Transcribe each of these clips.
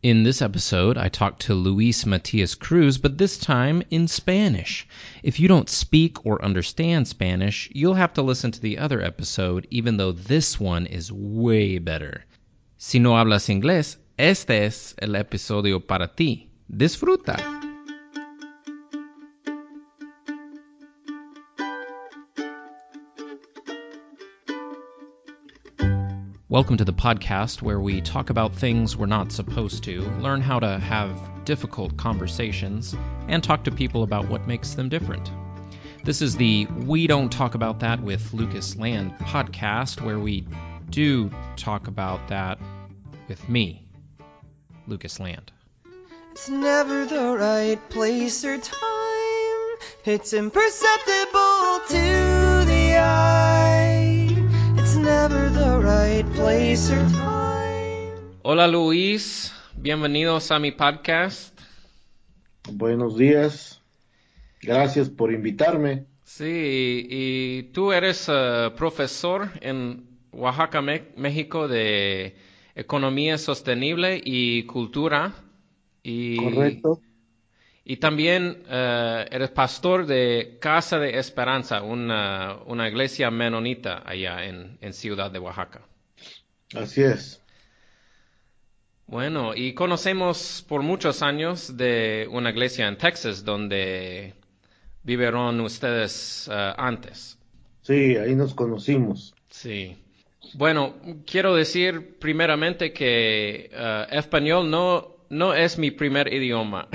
In this episode, I talked to Luis Matias Cruz, but this time in Spanish. If you don't speak or understand Spanish, you'll have to listen to the other episode, even though this one is way better. Si no hablas inglés, este es el episodio para ti. Disfruta. Welcome to the podcast where we talk about things we're not supposed to, learn how to have difficult conversations, and talk to people about what makes them different. This is the We Don't Talk About That with Lucas Land podcast, where we do talk about that with me, Lucas Land. It's never the right place or time. It's imperceptible to the eye. It's never the right place or time. Hola Luis, bienvenidos a mi podcast. Buenos días, gracias por invitarme. Sí, y tú eres profesor en Oaxaca, México, de Economía Sostenible y Cultura. Correcto. Y también eres pastor de Casa de Esperanza, una iglesia menonita allá en Ciudad de Oaxaca. Así es. Bueno, y conocemos por muchos años de una iglesia en Texas donde vivieron ustedes antes. Sí, ahí nos conocimos. Sí. Bueno, quiero decir primeramente que español no es mi primer idioma.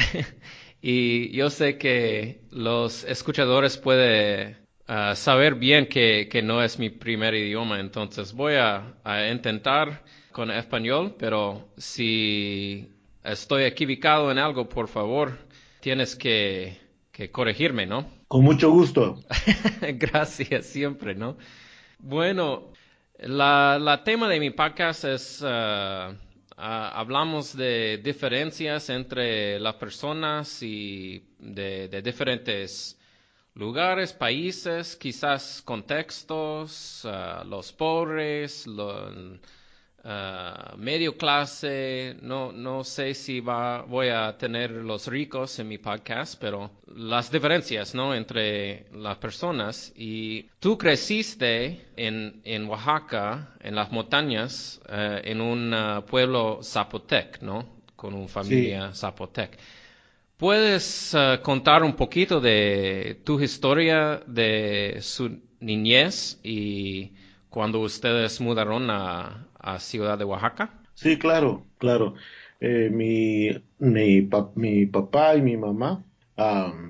Y yo sé que los escuchadores pueden saber bien que no es mi primer idioma, entonces voy a intentar con español, pero si estoy equivocado en algo, por favor, tienes que corregirme, ¿no? Con mucho gusto. Gracias, siempre, ¿no? Bueno, la tema de mi podcast es... hablamos de diferencias entre las personas y de diferentes lugares, países, quizás contextos, los pobres, medio clase. No sé si voy a tener los ricos en mi podcast, pero las diferencias, ¿no?, entre las personas. Y tú creciste en Oaxaca, en las montañas, en un pueblo zapotec, ¿no?, con una familia zapotec. ¿Puedes contar un poquito de tu historia de su niñez y cuando ustedes mudaron a Ciudad de Oaxaca? Sí, claro. Mi papá y mi mamá,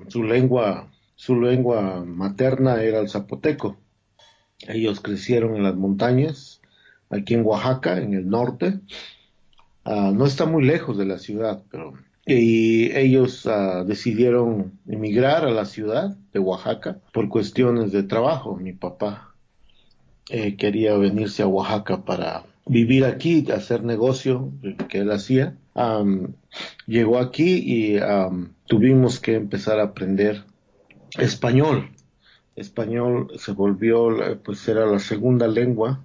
su lengua materna era el zapoteco. Ellos crecieron en las montañas, aquí en Oaxaca, en el norte. No está muy lejos de la ciudad, y ellos decidieron emigrar a la ciudad de Oaxaca por cuestiones de trabajo. Mi papá quería venirse a Oaxaca para vivir aquí, hacer negocio que él hacía. Llegó aquí y tuvimos que empezar a aprender español. Español se volvió, pues era la segunda lengua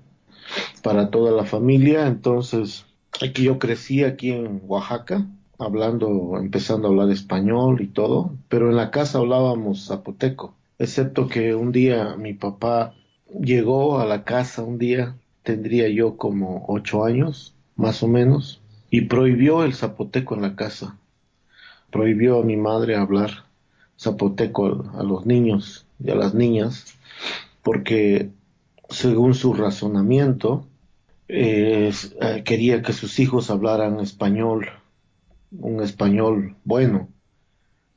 para toda la familia. Entonces, aquí yo crecí aquí en Oaxaca, empezando a hablar español y todo, pero en la casa hablábamos zapoteco, excepto que un día mi papá llegó a la casa, tendría yo como 8 años, más o menos, y prohibió el zapoteco en la casa. Prohibió a mi madre hablar zapoteco a los niños y a las niñas, porque según su razonamiento, quería que sus hijos hablaran español, un español bueno,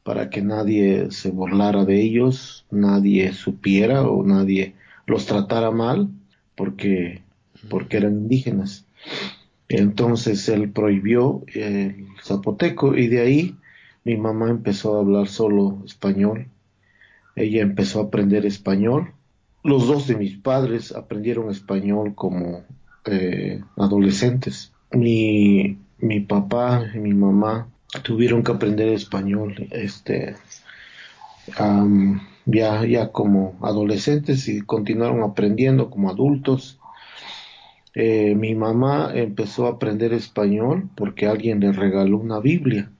para que nadie se burlara de ellos, nadie supiera o nadie los tratara mal porque eran indígenas. Entonces él prohibió el zapoteco y de ahí mi mamá empezó a hablar solo español. Ella empezó a aprender español. Los dos de mis padres aprendieron español como adolescentes. Mi papá y mi mamá tuvieron que aprender español ya como adolescentes y continuaron aprendiendo como adultos. Mi mamá empezó a aprender español porque alguien le regaló una Biblia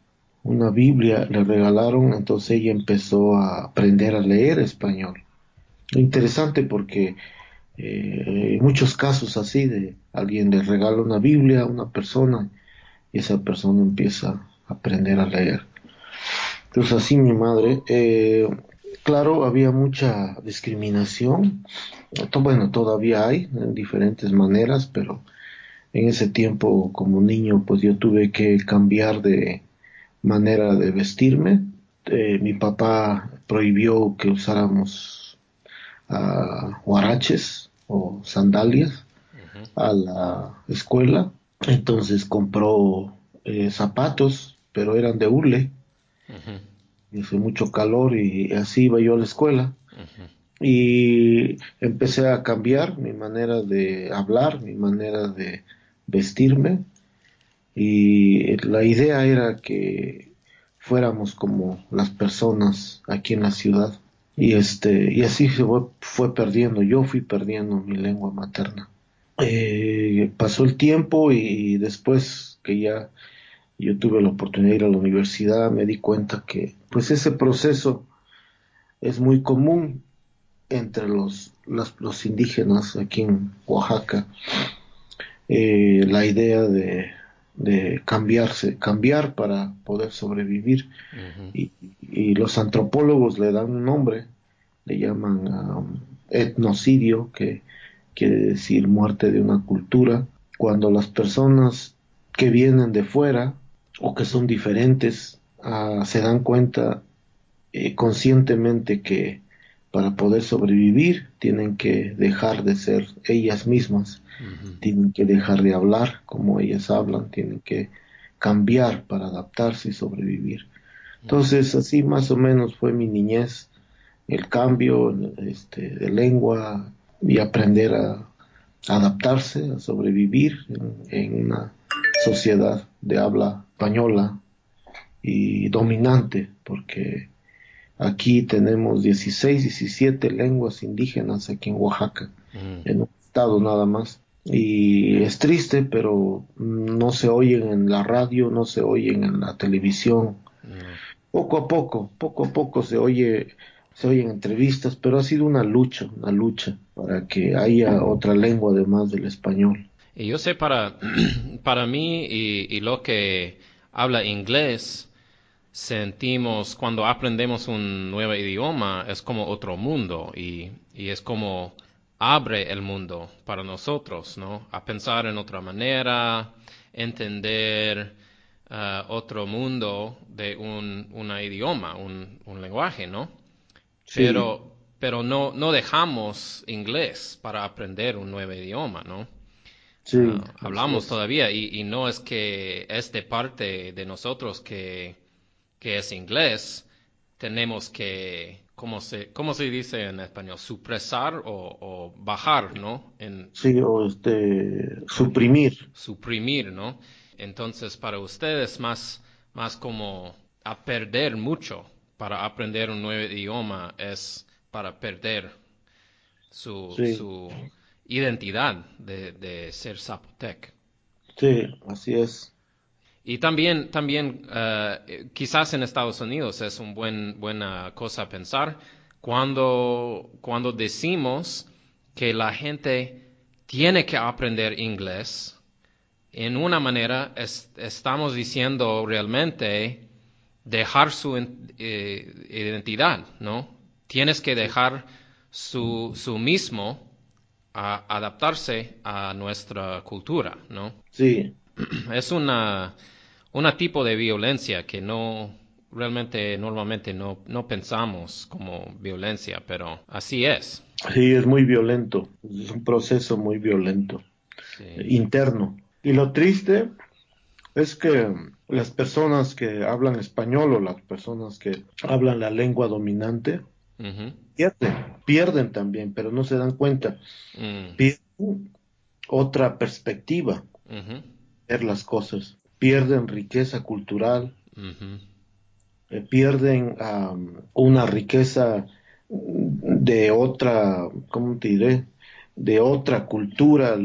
le regalaron, entonces ella empezó a aprender a leer español. Interesante porque hay muchos casos así de alguien le regala una Biblia a una persona y esa persona empieza a aprender a leer. Entonces así mi madre, claro, había mucha discriminación, bueno, todavía hay en diferentes maneras, pero en ese tiempo como niño pues yo tuve que cambiar de manera de vestirme. Mi papá prohibió que usáramos huaraches o sandalias Ujú, a la escuela. Entonces compró zapatos, pero eran de hule. ujú, Hizo mucho calor y así iba yo a la escuela. ujú, Y empecé a cambiar mi manera de hablar, mi manera de vestirme. Y la idea era que fuéramos como las personas aquí en la ciudad. Y así fue perdiendo, yo fui perdiendo mi lengua materna. Pasó el tiempo y después que ya yo tuve la oportunidad de ir a la universidad, me di cuenta que pues ese proceso es muy común entre los indígenas aquí en Oaxaca. La idea de cambiar para poder sobrevivir. ujú, Y los antropólogos le dan un nombre, le llaman etnocidio, que quiere decir muerte de una cultura, cuando las personas que vienen de fuera o que son diferentes se dan cuenta conscientemente que para poder sobrevivir tienen que dejar de ser ellas mismas, ujú. tienen que dejar de hablar como ellas hablan, tienen que cambiar para adaptarse y sobrevivir. Entonces, así más o menos fue mi niñez, el cambio de lengua y aprender a adaptarse, a sobrevivir en una sociedad de habla española y dominante, porque aquí tenemos 16, 17 lenguas indígenas aquí en Oaxaca, Mm, en un estado nada más. Y es triste, pero no se oyen en la radio, no se oyen en la televisión. no. Poco a poco se oyen entrevistas, pero ha sido una lucha para que haya otra lengua además del español. Y yo sé para mí y lo que habla inglés, sentimos cuando aprendemos un nuevo idioma, es como otro mundo y es como abre el mundo para nosotros, ¿no? A pensar en otra manera, entender otro mundo de un idioma, un lenguaje, ¿no? Sí, Pero no dejamos inglés para aprender un nuevo idioma, ¿no? sí, así Hablamos es. todavía y no es que es de parte de nosotros que es inglés, tenemos que, cómo se dice en español? Supresar o bajar, ¿no? Sí, o suprimir. Suprimir, ¿no? Entonces, para ustedes más como a perder mucho para aprender un nuevo idioma es para perder Sí, su identidad de ser zapotec. sí, así es. Y también quizás en Estados Unidos es una buena cosa a pensar cuando decimos que la gente tiene que aprender inglés, en una manera estamos diciendo realmente dejar su identidad, ¿no? Tienes que dejar su mismo a adaptarse a nuestra cultura, ¿no? Sí, Es una tipo de violencia que no realmente normalmente no pensamos como violencia, pero así es. sí, es muy violento. Es un proceso muy violento, Sí. interno. Y lo triste es que las personas que hablan español o las personas que hablan la lengua dominante Ujú. pierden también, pero no se dan cuenta. Mm. Pierden otra perspectiva, Ujú. ver las cosas. Pierden riqueza cultural, Ujú. pierden una riqueza de otra, ¿cómo te diré? de otra cultura,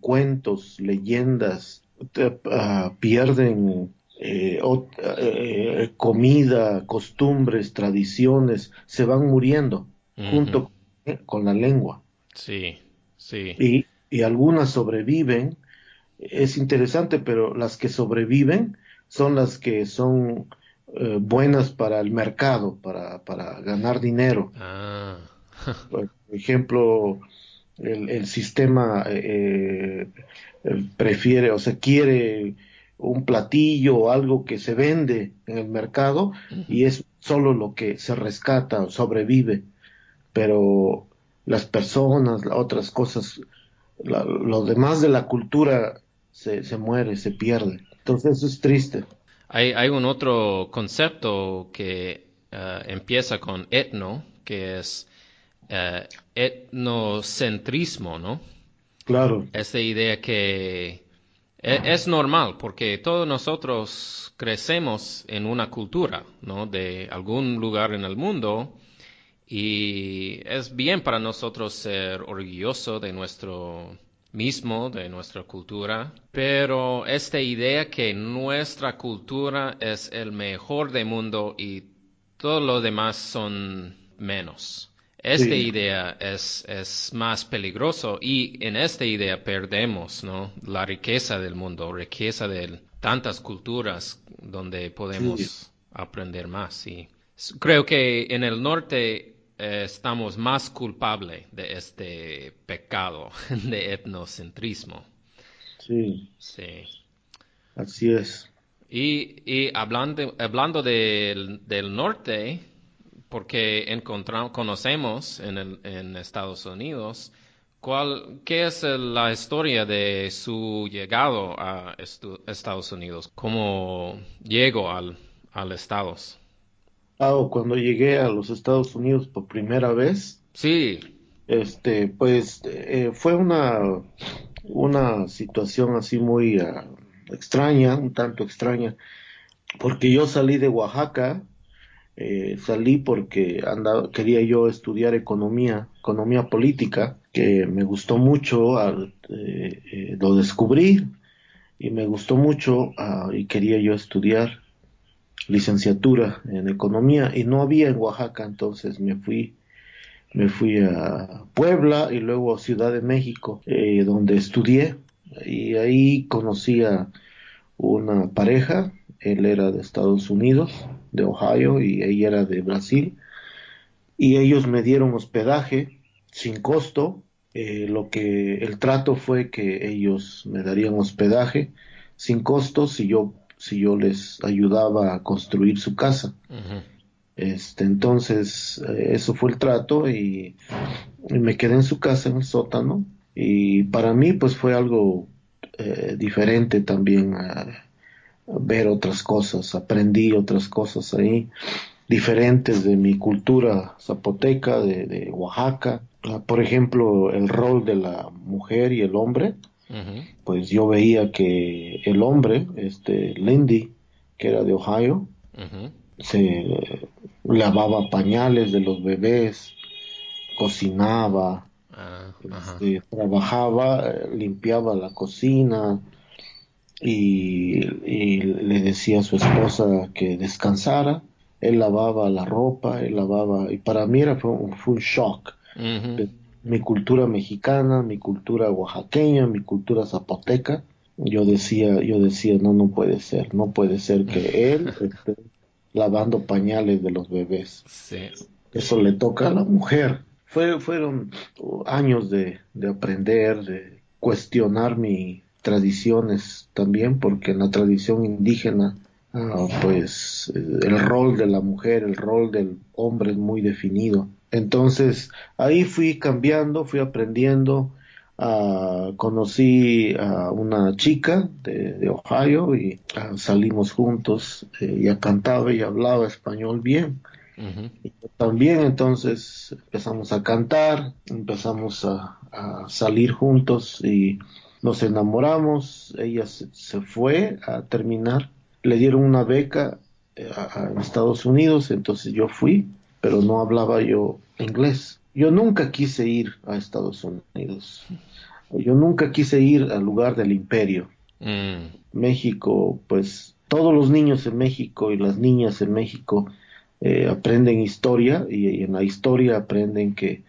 cuentos, leyendas, pierden comida, costumbres, tradiciones, se van muriendo Ujú. junto con la lengua. Sí, sí. Y algunas sobreviven. Es interesante, pero las que sobreviven son las que son buenas para el mercado, para ganar dinero. Ah, Por ejemplo, el sistema prefiere, o sea, quiere un platillo o algo que se vende en el mercado ujú. y es solo lo que se rescata o sobrevive, pero las personas, otras cosas, lo demás de la cultura se muere, se pierde. Entonces eso es triste. Hay un otro concepto que empieza con etno, que es etnocentrismo, ¿no? Claro, Esta idea que es normal, porque todos nosotros crecemos en una cultura, ¿no? De algún lugar en el mundo, y es bien para nosotros ser orgulloso de nuestro mismo, de nuestra cultura, pero esta idea que nuestra cultura es el mejor del mundo y todo lo demás son menos. Esta sí, idea es más peligroso y en esta idea perdemos, ¿no? La riqueza del mundo, riqueza de tantas culturas donde sí, podemos aprender más. Y creo que en el norte estamos más culpables de este pecado de etnocentrismo. sí, Sí. así es. Y hablando del norte, porque conocemos en Estados Unidos, ¿qué es la historia de su llegado a Estados Unidos? ¿Cómo llegó al Estados? Cuando llegué a los Estados Unidos por primera vez, Sí. pues fue una situación así muy extraña, un tanto extraña, porque yo salí de Oaxaca, salí porque quería yo estudiar economía política, que me gustó mucho, lo descubrí y me gustó mucho y quería yo estudiar licenciatura en economía y no había en Oaxaca, entonces me fui a Puebla y luego a Ciudad de México, donde estudié y ahí conocí a una pareja. Él era de Estados Unidos, de Ohio, y ella era de Brasil, y ellos me dieron hospedaje sin costo. El trato fue que ellos me darían hospedaje sin costo si yo les ayudaba a construir su casa. Ujú. Entonces, eso fue el trato y me quedé en su casa en el sótano y para mí pues fue algo diferente también a ver otras cosas, aprendí otras cosas ahí diferentes de mi cultura zapoteca, de Oaxaca. Por ejemplo, el rol de la mujer y el hombre, Ujú. pues yo veía que el hombre, Lindy, que era de Ohio, Ujú. se lavaba pañales de los bebés, cocinaba, Ah, ajá. trabajaba, limpiaba la cocina y le decía a su esposa que descansara. Él lavaba la ropa, él lavaba, y para mí fue un shock Ujú. de mi cultura mexicana, mi cultura oaxaqueña, mi cultura zapoteca. Yo decía, no, no puede ser que él esté lavando pañales de los bebés. Sí. Eso le toca a la mujer. Fueron años de aprender, de cuestionar mis tradiciones también, porque en la tradición indígena, pues el rol de la mujer, el rol del hombre es muy definido. Entonces, ahí fui cambiando, fui aprendiendo. Conocí a una chica de Ohio y salimos juntos. Ella cantaba y hablaba español bien. Ujú. Y yo también, entonces empezamos a cantar, empezamos a salir juntos y nos enamoramos. Ella se fue a terminar, le dieron una beca en Estados Unidos, entonces yo fui, pero no hablaba yo inglés. yo nunca quise ir a Estados Unidos. Yo nunca quise ir al lugar del imperio. Mm, México, pues todos los niños en México y las niñas en México aprenden historia y en la historia aprenden que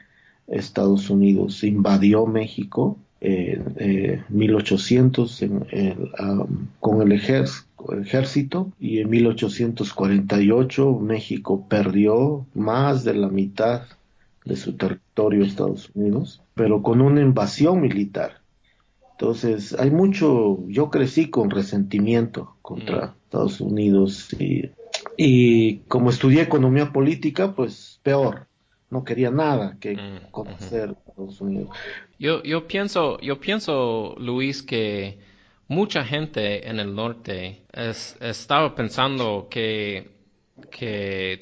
Estados Unidos invadió México en 1800 con el ejército y en 1848 México perdió más de la mitad de su territorio a Estados Unidos, pero con una invasión militar. Entonces, hay mucho, yo crecí con resentimiento mm, contra Estados Unidos y como estudié economía política, pues peor, no quería nada que ujú. conocer Estados Unidos. Yo pienso, Luis, que mucha gente en el norte estaba pensando que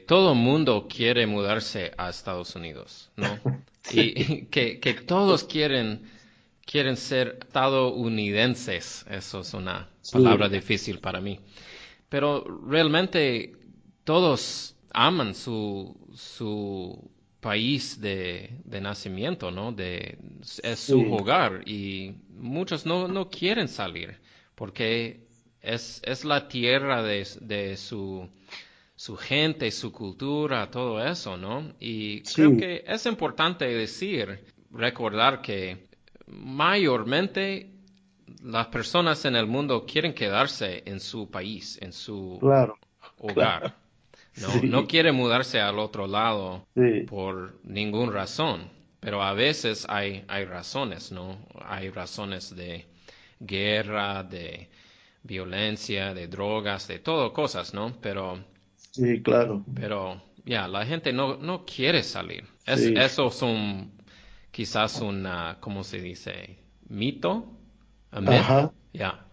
todo el mundo quiere mudarse a Estados Unidos, ¿no? Y que todos quieren ser estadounidenses. Eso es una palabra Sí, difícil para mí. Pero realmente todos aman su país de nacimiento, ¿no? Es su sí, hogar y muchos no quieren salir porque es la tierra de su gente, su cultura, todo eso, ¿no? Y creo sí, que es importante recordar que mayormente las personas en el mundo quieren quedarse en su país, en su claro, hogar. claro, No sí, quiere mudarse al otro lado sí, por ninguna razón. Pero a veces hay razones, ¿no? Hay razones de guerra, de violencia, de drogas, de todo cosas, ¿no? sí, claro, Ya, la gente no quiere salir. sí, Eso es quizás ¿cómo se dice? Mito, a myth, ajá, ya,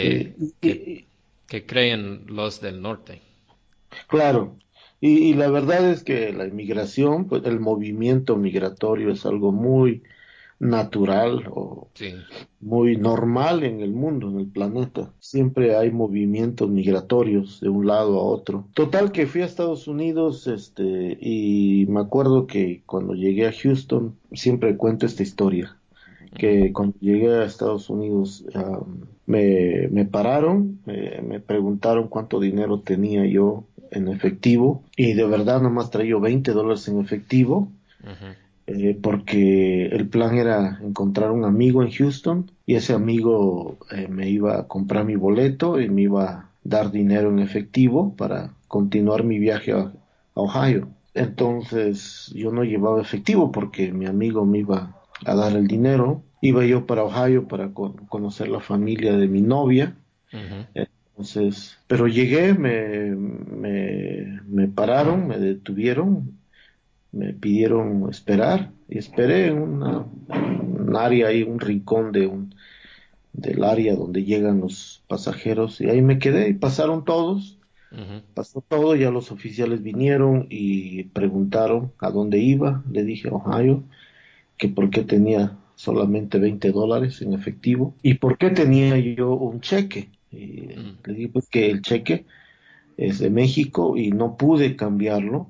sí, que, que, que creen los del norte. claro. Y la verdad es que la inmigración, pues el movimiento migratorio es algo muy natural o Sí. muy normal en el mundo, en el planeta. Siempre hay movimientos migratorios de un lado a otro. Total que fui a Estados Unidos, y me acuerdo que cuando llegué a Houston, siempre cuento esta historia, Ujú, que cuando llegué a Estados Unidos, me pararon, me preguntaron cuánto dinero tenía yo en efectivo, y de verdad nomás traía $20 en efectivo, ujú, porque el plan era encontrar un amigo en Houston y ese amigo me iba a comprar mi boleto y me iba a dar dinero en efectivo para continuar mi viaje a Ohio. Entonces yo no llevaba efectivo porque mi amigo me iba a dar el dinero. Iba yo para Ohio para conocer la familia de mi novia. ujú, Entonces, pero llegué, me pararon, me detuvieron, me pidieron esperar y esperé en un área ahí, un rincón del área donde llegan los pasajeros y ahí me quedé y pasaron todos, ujú, pasó todo, ya los oficiales vinieron y preguntaron a dónde iba, le dije a Ohio, que por qué tenía solamente $20 en efectivo y por qué tenía yo un cheque. Y mm, le dije pues que el cheque es de México y no pude cambiarlo,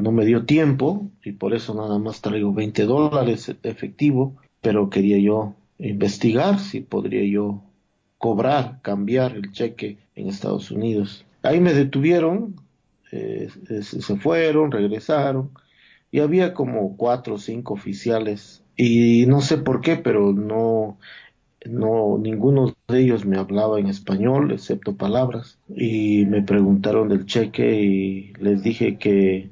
no me dio tiempo y por eso nada más traigo $20 efectivo, pero quería yo investigar si podría yo cobrar, cambiar el cheque en Estados Unidos. Ahí me detuvieron, se fueron, regresaron y había como 4 o 5 oficiales y no sé por qué, pero ninguno de ellos me hablaba en español, excepto palabras, y me preguntaron del cheque y les dije que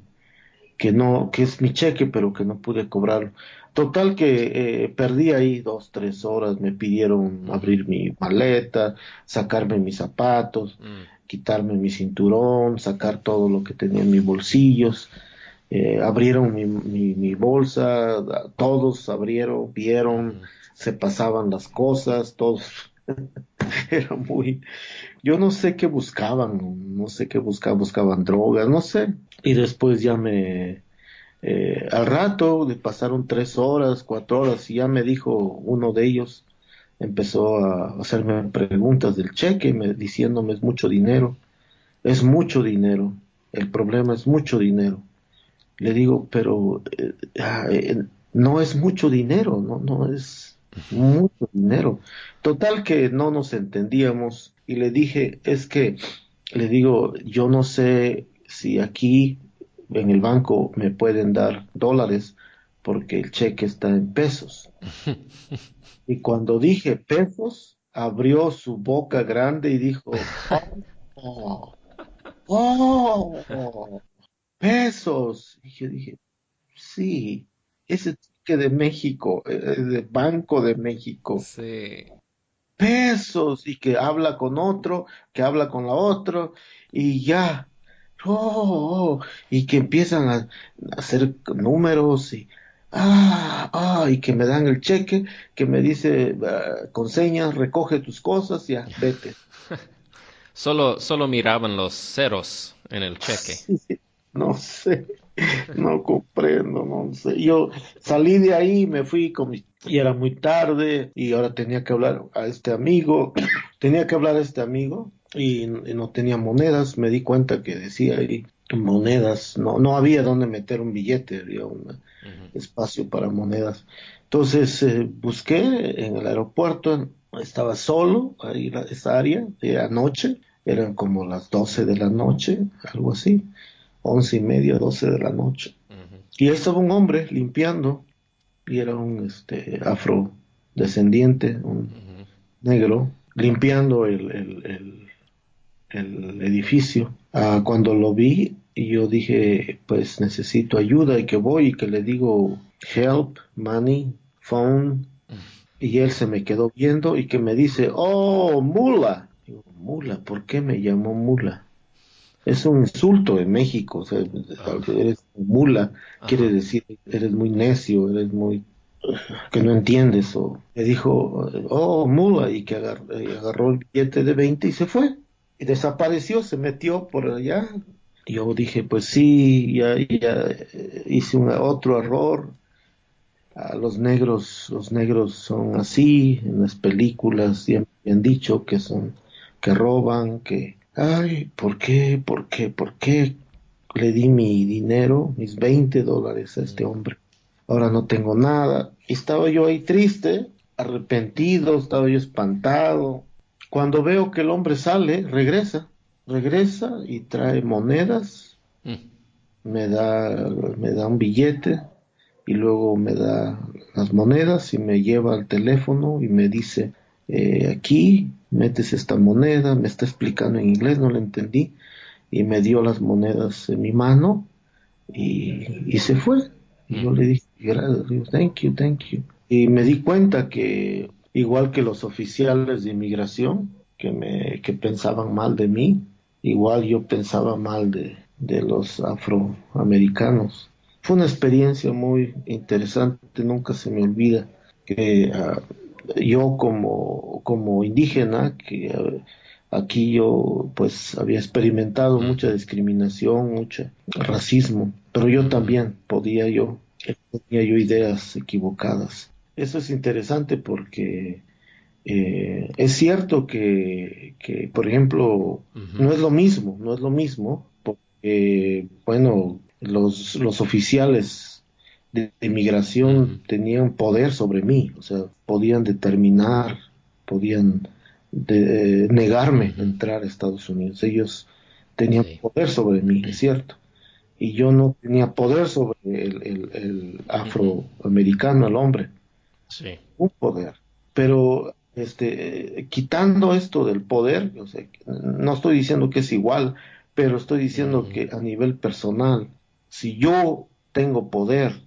no, que es mi cheque, pero que no pude cobrarlo. Total que perdí ahí 2, 3 horas, me pidieron ujú, abrir mi maleta, sacarme mis zapatos, mm, quitarme mi cinturón, sacar todo lo que tenía en mis bolsillos. Abrieron mi bolsa, todos abrieron, vieron, ujú. se pasaban las cosas, todos. Era muy, yo no sé qué buscaban, no sé qué buscaban drogas, no sé. Y después al rato, pasaron 3 horas, 4 horas, y ya me dijo uno de ellos, empezó a hacerme preguntas del cheque, diciéndome es mucho dinero, el problema es mucho dinero. Le digo, pero no es mucho dinero, no es mucho dinero. Total que no nos entendíamos y le dije, es que, le digo, yo no sé si aquí en el banco me pueden dar dólares porque el cheque está en pesos. Y cuando dije pesos, abrió su boca grande y dijo, oh, oh, pesos. Y yo dije, sí, ese cheque de México, de Banco de México, Sí. pesos, y que habla con otro, que habla con la otro, y ya, oh, y que empiezan a hacer números, y que me dan el cheque, que me dice, con señas, recoge tus cosas, ya, vete. Solo miraban los ceros en el cheque. No sé, no comprendo, no sé. Yo salí de ahí, me fui y era muy tarde y ahora tenía que hablar a este amigo, tenía que hablar a este amigo y no tenía monedas. Me di cuenta que decía ahí monedas, no había dónde meter un billete, había un Ujú. espacio para monedas. Entonces busqué en el aeropuerto, estaba solo ahí en esa área, era noche, eran como las 12 de la noche, algo así. 11:30, 12 de la noche. Ujú. Y ahí estaba un hombre limpiando, y era un afrodescendiente, un Ujú. negro, limpiando el edificio. Cuando lo vi, y yo dije, pues necesito ayuda, y que voy, y que le digo, help, money, phone, y él se me quedó viendo, y que me dice, oh, mula. Digo, mula, ¿por qué me llamó mula? Es un insulto en México, o sea, Ah, eres mula, quiere ajá. decir, eres muy necio, eres muy, que no entiendes, o me dijo, oh, mula, y que agarró el billete de 20 y se fue, y desapareció, se metió por allá. Yo dije, pues sí, ya hice otro error. Los negros son así, en las películas siempre han dicho que son, que roban, ay, ¿por qué le di mi dinero, mis $20 a este Mm. hombre? Ahora no tengo nada. Y estaba yo ahí triste, arrepentido, estaba yo espantado. Cuando veo que el hombre sale, regresa y trae monedas, Mm. me da, me da un billete y luego me da las monedas y me lleva al teléfono y me dice, aquí metes esta moneda, me está explicando en inglés, no lo entendí, y me dio las monedas en mi mano y se fue. Y yo Mm. le dije, gracias, digo, thank you, thank you. Y me di cuenta que, igual que los oficiales de inmigración, que pensaban mal de mí, igual yo pensaba mal de los afroamericanos. Fue una experiencia muy interesante, nunca se me olvida que yo como indígena, que aquí yo pues había experimentado mucha Ujú. discriminación, mucho racismo, pero yo Ujú. también tenía yo ideas equivocadas. Eso es interesante porque es cierto que, por ejemplo, Ujú. no es lo mismo, porque, bueno, los oficiales de inmigración Ujú. tenían poder sobre mí, o sea, podían determinar, podían negarme Ujú. entrar a Estados Unidos. Ellos tenían Sí. poder sobre mí, es cierto, y yo no tenía poder sobre el Ujú. afroamericano, el hombre, Sí. un poder. Pero quitando esto del poder, o sea, no estoy diciendo que es igual, pero estoy diciendo Ujú. que a nivel personal, si yo tengo poder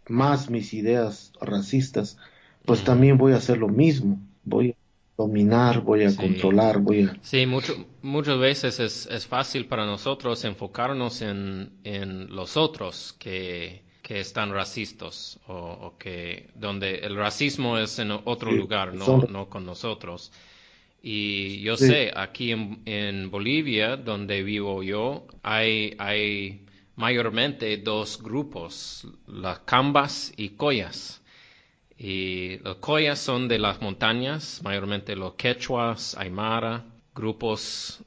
más mis ideas racistas, pues Ujú. también voy a hacer lo mismo. Voy a dominar, voy a Sí. controlar, voy a... Sí, muchas veces es fácil para nosotros enfocarnos en los otros que están racistas o que donde el racismo es en otro Sí, lugar, son, no con nosotros. Y yo sí, sé, aquí en Bolivia, donde vivo yo, hay mayormente dos grupos, las cambas y collas. Y los collas son de las montañas, mayormente los quechuas, aymara, grupos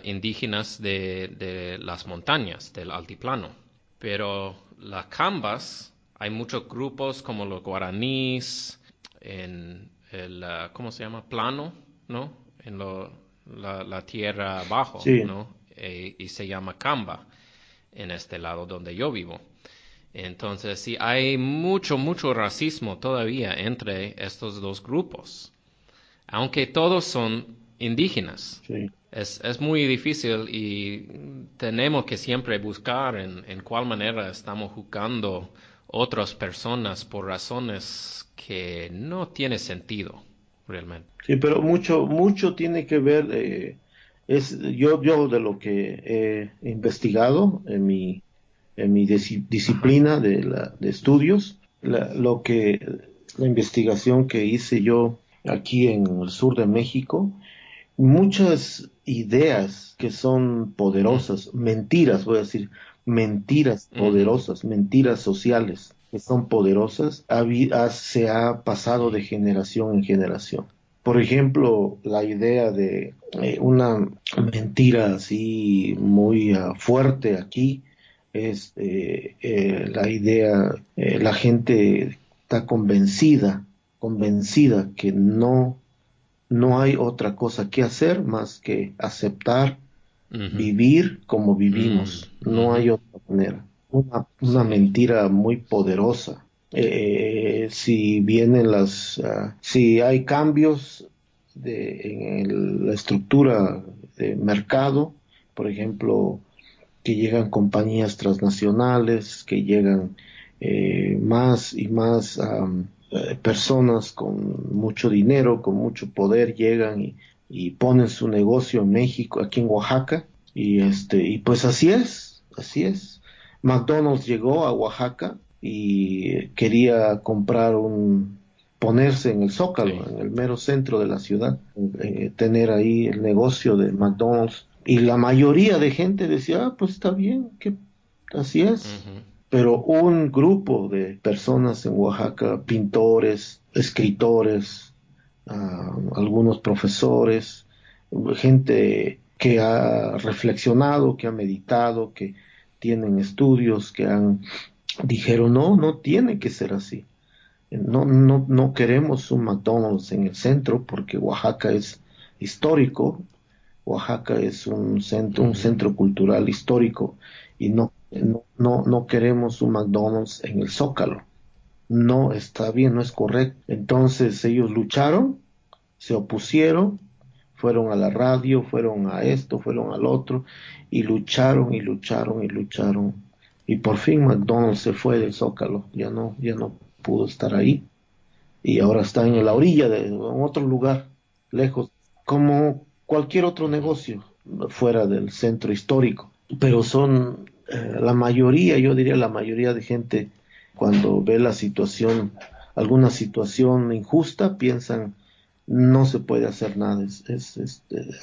indígenas de las montañas, del altiplano. pero las cambas, hay muchos grupos como los guaraníes, en el, ¿cómo se llama? Plano, ¿no? En la tierra abajo, Sí, ¿no? Y se llama camba en este lado donde yo vivo. Entonces, sí, hay mucho racismo todavía entre estos dos grupos, aunque todos son indígenas. sí. Es muy difícil y tenemos que siempre buscar en cuál manera estamos juzgando otras personas por razones que no tiene sentido, realmente. Sí, pero mucho tiene que ver, yo de lo que he investigado en mi Ajá. disciplina de estudios, la investigación que hice yo aquí en el sur de México, muchas ideas que son Mm, poderosas, mentiras, voy a decir, mentiras ujú. poderosas, mentiras sociales que son poderosas, se ha pasado de Sí. generación en generación. Por ejemplo, la idea de una mentira así muy fuerte aquí es la idea, la gente está convencida que no hay otra cosa que hacer más que aceptar, Ujú. vivir como Mm, vivimos. No ujú. hay otra manera. Una Sí. mentira muy poderosa. Si vienen si hay cambios en la estructura de mercado, por ejemplo, que llegan compañías transnacionales, que llegan más y más personas con mucho dinero, con mucho poder, llegan y ponen su negocio en México, aquí en Oaxaca, y pues así es. McDonald's llegó a Oaxaca y quería ponerse en el Zócalo, Sí. en el mero centro de la ciudad, tener ahí el negocio de McDonald's. Y la mayoría de gente decía, pues está bien, que así es. Ujú. Pero un grupo de personas en Oaxaca, pintores, escritores, algunos profesores, gente que ha reflexionado, que ha meditado, que tienen estudios, dijeron, no tiene que ser así. No queremos un McDonald's en el centro porque Oaxaca es histórico, Oaxaca es un Ujú. centro cultural histórico y no queremos un McDonald's en el Zócalo. No está bien, no es correcto. Entonces ellos lucharon, se opusieron, fueron a la radio, fueron a esto, fueron al otro, y lucharon y lucharon y lucharon. Y por fin McDonald's se fue del Zócalo, ya no pudo estar ahí y ahora está en la Ujú. orilla en otro lugar, lejos, como cualquier otro Ujú. negocio fuera del centro histórico. Pero son la mayoría, yo diría la mayoría de gente, cuando ve la situación, alguna situación injusta, piensan, no se puede hacer nada,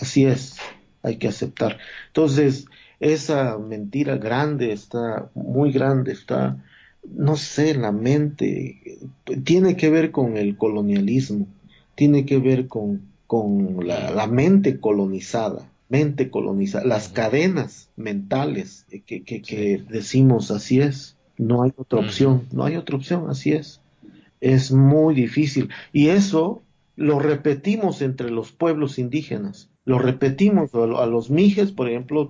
así es, hay que aceptar. Entonces, esa mentira grande está, muy grande, está, no sé, la mente, tiene que ver con el colonialismo, tiene que ver con Mm, la mente colonizada, las ujú. cadenas mentales Sí. que decimos así es, no hay otra Ujú. opción, no hay otra opción, así es. Es muy difícil. Y eso lo repetimos entre los pueblos indígenas. Lo repetimos a los mijes, por ejemplo,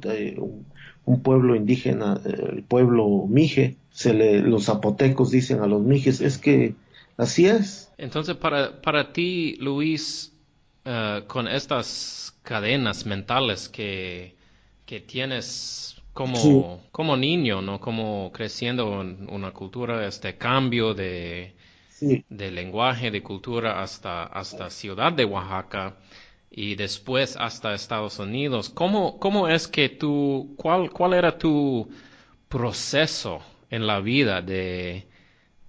un pueblo indígena, el pueblo mije, los zapotecos dicen a los mijes, es Sí. que así es. Entonces, para ti, Luis, con estas cadenas mentales que tienes Sí, como niño, ¿no? Como creciendo en una cultura, este cambio sí. de lenguaje, de cultura hasta Ciudad de Oaxaca y después hasta Estados Unidos, ¿cómo es que cuál era tu proceso en la vida de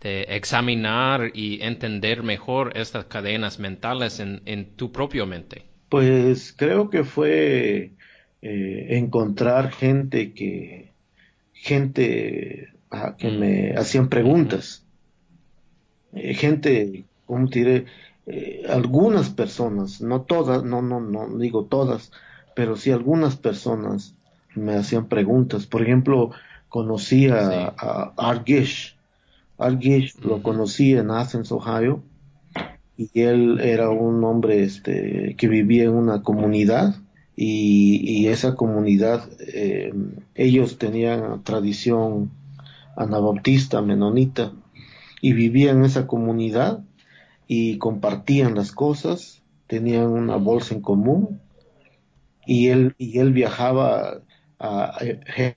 examinar y entender mejor estas cadenas mentales en tu propia mente? Pues creo que fue encontrar que Mm, me hacían ujú. preguntas. Gente, ¿cómo te diré? Algunas personas, no todas, no digo todas, pero sí algunas personas me hacían preguntas. Por ejemplo, conocí Sí. a Art Gish. Art Gish lo Ujú. conocí en Athens, Ohio, y él era un hombre que vivía en una comunidad y esa comunidad, ellos tenían tradición anabautista, menonita, y vivían en esa comunidad y compartían las cosas, tenían una Mm, bolsa en común y él viajaba a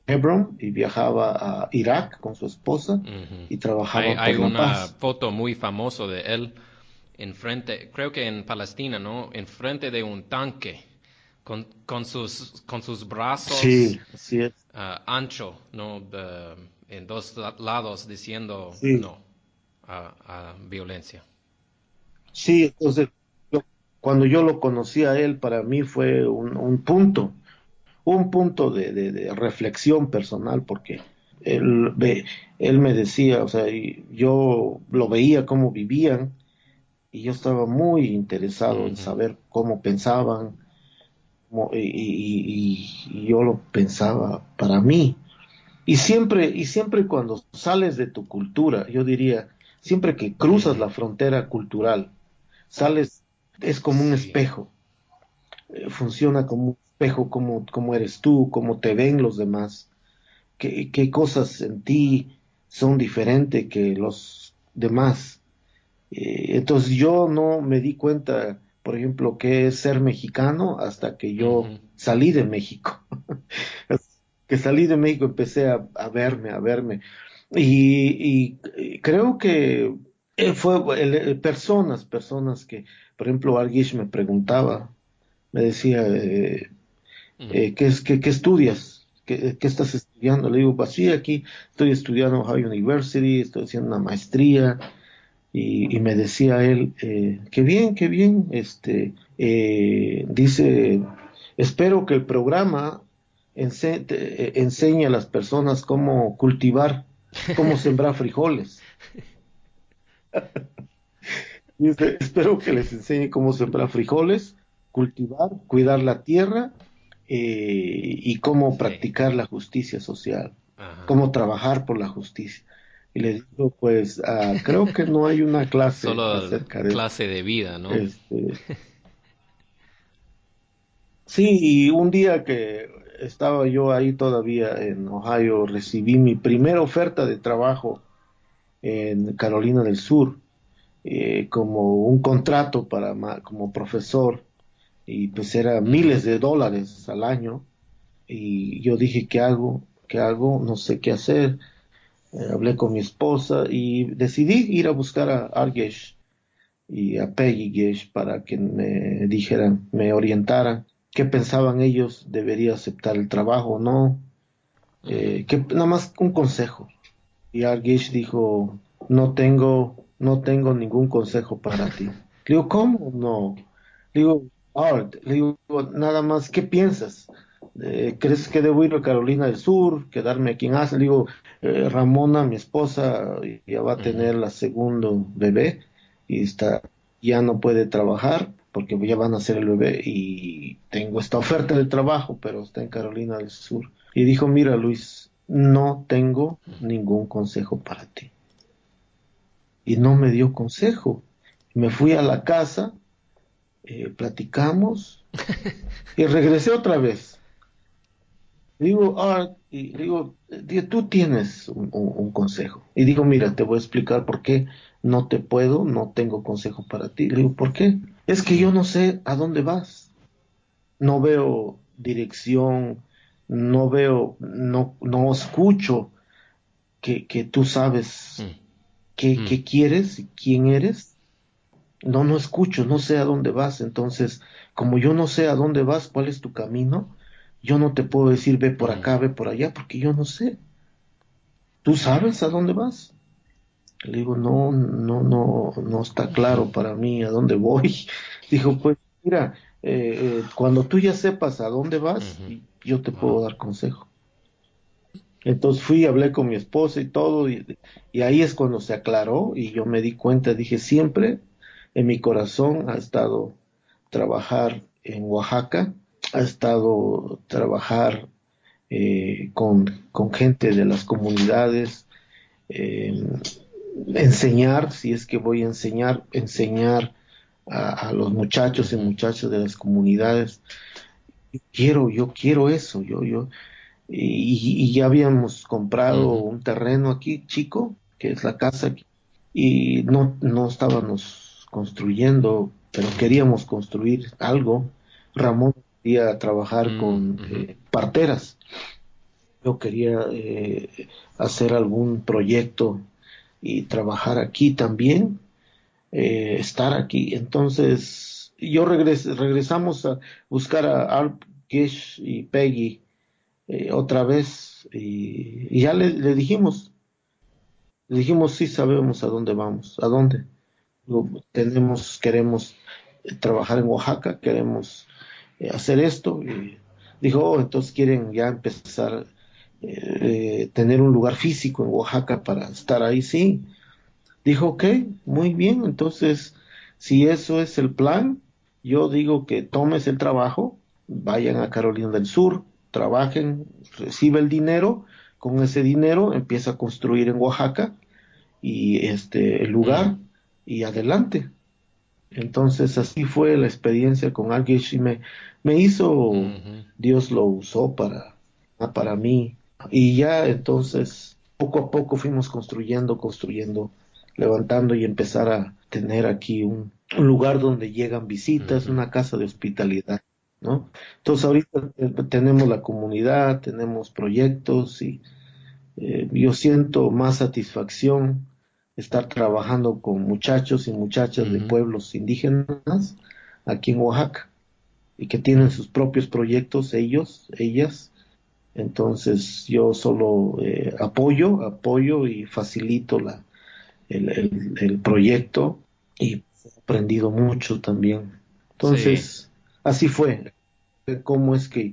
Hebron y viajaba a Irak con su esposa ujú. y Hay, trabajaban hay por la una paz. foto muy famosa de él enfrente, creo que en Palestina, ¿no? Enfrente de un tanque, con sus brazos Sí, así es. ancho, ¿no? En dos lados diciendo Sí, no a violencia. sí, entonces yo- cuando yo lo conocí a él, para mí fue un punto de reflexión personal, porque él, él me decía, o sea, y yo lo veía cómo vivían y yo estaba muy interesado en Ujú, saber cómo pensaban, y yo lo pensaba para mí. Y siempre cuando sales de tu cultura, yo diría, siempre que cruzas ujú. la frontera cultural, sales, es como un Sí. espejo, funciona como un espejo, como eres tú, cómo te ven los demás, qué cosas en ti son diferentes que los demás. Entonces yo no me di cuenta, por ejemplo, qué es ser mexicano hasta que yo Ujú, salí de México. Que salí de México empecé a verme, a verme. Y creo que fue personas que, por ejemplo, Arguish me preguntaba, me decía, ujú, ¿qué estudias? ¿Qué estás estudiando? Le digo, pues sí, aquí estoy estudiando en Ohio University, estoy haciendo una maestría. Y me decía él, qué bien, dice, espero que el programa enseñe a las personas cómo cultivar, cómo sembrar frijoles. Dice, espero que les enseñe cómo sembrar frijoles, cultivar, cuidar la tierra, y cómo Sí. practicar la justicia social, Ajá. cómo trabajar por la justicia. Y le digo, pues creo que no hay una clase Solo acerca de eso. clase de vida, ¿no? Este, sí, y un día que estaba yo ahí todavía en Ohio, recibí mi primera oferta de trabajo en Carolina del Sur, como un contrato como profesor, y pues era Ujú, miles de dólares al año, y yo dije, ¿qué hago? ¿Qué hago? No sé qué hacer. Hablé con mi esposa y decidí ir a buscar a Argesh y a Peggy Gish para que me dijeran, me orientaran qué pensaban ellos, debería aceptar el trabajo o no, ujú. nada más un consejo. Y Gish dijo, no tengo ningún consejo para ti. Le digo, ¿cómo no? Le digo, Art, le digo, nada más, ¿qué piensas? ¿Crees que debo ir a Carolina del Sur, quedarme aquí en Asia? Le digo, Ramona, mi esposa, ya va a Ujú, tener la segundo bebé y ya no puede trabajar porque ya van a hacer el bebé y tengo esta oferta de trabajo, pero está en Carolina del Sur. Y dijo, mira, Luis, no tengo ningún consejo para ti. Y no me dio consejo. Me fui a la casa, platicamos y regresé otra vez. Digo, tú tienes un consejo. Y digo, mira, te voy a explicar por qué no te puedo, no tengo consejo para ti. Le digo, ¿por qué? Es que yo mm, no sé a dónde vas. No veo dirección, no escucho que tú sabes mm, mm, qué quieres y quién eres. No escucho, no sé a dónde vas. Entonces, como yo no sé a dónde vas, cuál es tu camino, yo no te puedo decir ve por mm, acá, ve por allá, porque yo no sé. ¿Tú sabes a dónde vas? Le digo, no está claro para mí a dónde voy. Dijo, pues mira, cuando tú ya sepas a dónde vas, ujú. yo te puedo Wow. dar consejo. Entonces fui, hablé con mi esposa y todo, y ahí es cuando se aclaró y yo me di cuenta, dije, siempre en mi corazón ha estado trabajar en Oaxaca, ha estado trabajar con gente de las comunidades, eh, enseñar, si es que voy a enseñar a los muchachos y Ujú, muchachas de las comunidades. Yo quiero eso, y ya habíamos comprado ujú, un terreno aquí, chico, que es la casa, aquí, y no estábamos construyendo, pero queríamos construir algo. Ramón quería trabajar con ujú. parteras. Yo quería hacer algún proyecto y trabajar aquí también, estar aquí. Entonces, regresamos a buscar a Art, Gish y Peggy otra vez y ya le dijimos, sí sabemos a dónde vamos, a dónde. Queremos trabajar en Oaxaca, queremos hacer esto. Y dijo, oh, entonces quieren ya empezar tener un lugar físico en Oaxaca para estar ahí, sí. Dijo, ok, muy bien, entonces, si eso es el plan, yo digo que tomes el trabajo, vayan a Carolina del Sur, trabajen, recibe el dinero, con ese dinero empieza a construir en Oaxaca y el Mm, lugar y adelante. Entonces así fue la experiencia con Algish y me hizo, ujú, Dios lo usó para mí. Y ya entonces poco a poco fuimos construyendo, levantando y empezar a tener aquí un lugar donde llegan visitas, ujú. una casa de hospitalidad, ¿no? Entonces ahorita tenemos la comunidad, tenemos proyectos y yo siento más satisfacción estar trabajando con muchachos y muchachas de Ujú, pueblos indígenas aquí en Oaxaca y que tienen sus propios proyectos ellas. Entonces yo solo apoyo y facilito el proyecto y he aprendido mucho también. sí, Entonces, así fue, cómo es que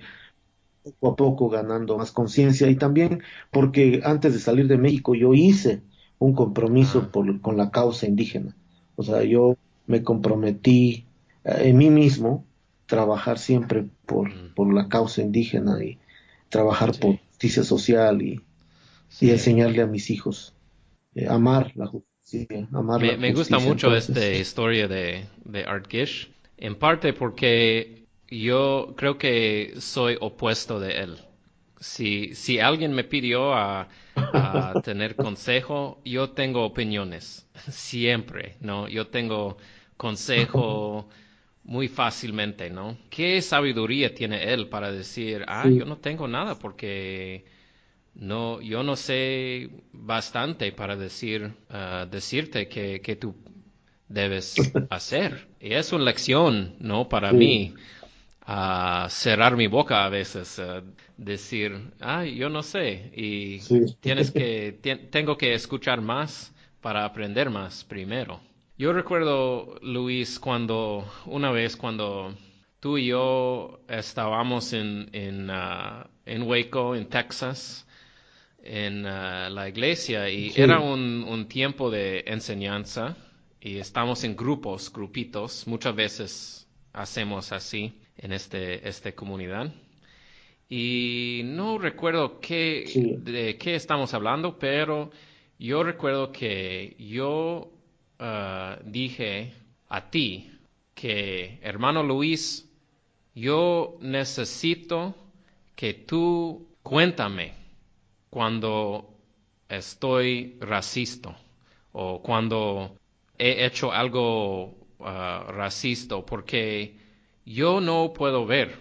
poco a poco ganando más conciencia y también porque antes de salir de México yo hice un compromiso ah, con la causa indígena. O sea, yo me comprometí en mí mismo trabajar siempre mm, por la causa indígena y trabajar por sí, justicia social y sí. enseñarle a mis hijos amar la justicia, amar la Me gusta justicia. mucho esta Entonces, historia de Art Gish, en parte porque yo creo que soy opuesto de él. Si alguien me pidió a tener consejo, yo tengo opiniones, siempre, ¿no? Yo tengo consejo muy fácilmente, ¿no? ¿Qué sabiduría tiene él para decir, yo sí, no tengo nada porque no, yo no sé bastante para decirte que tú debes hacer? Y es una lección, ¿no? Para sí, mí, cerrar mi boca a veces, decir, yo no sé, y sí, tengo que escuchar más para aprender más primero. Yo recuerdo, Luis, una vez cuando tú y yo estábamos en Waco, en Texas, en la iglesia, y era sí, un tiempo de enseñanza, y estamos en grupitos, muchas veces hacemos así en esta comunidad. Y no recuerdo sí, de qué estamos hablando, pero yo recuerdo que yo dije a ti que, hermano Luis, yo necesito que tú cuéntame cuando estoy racista o cuando he hecho algo racista, porque yo no puedo ver,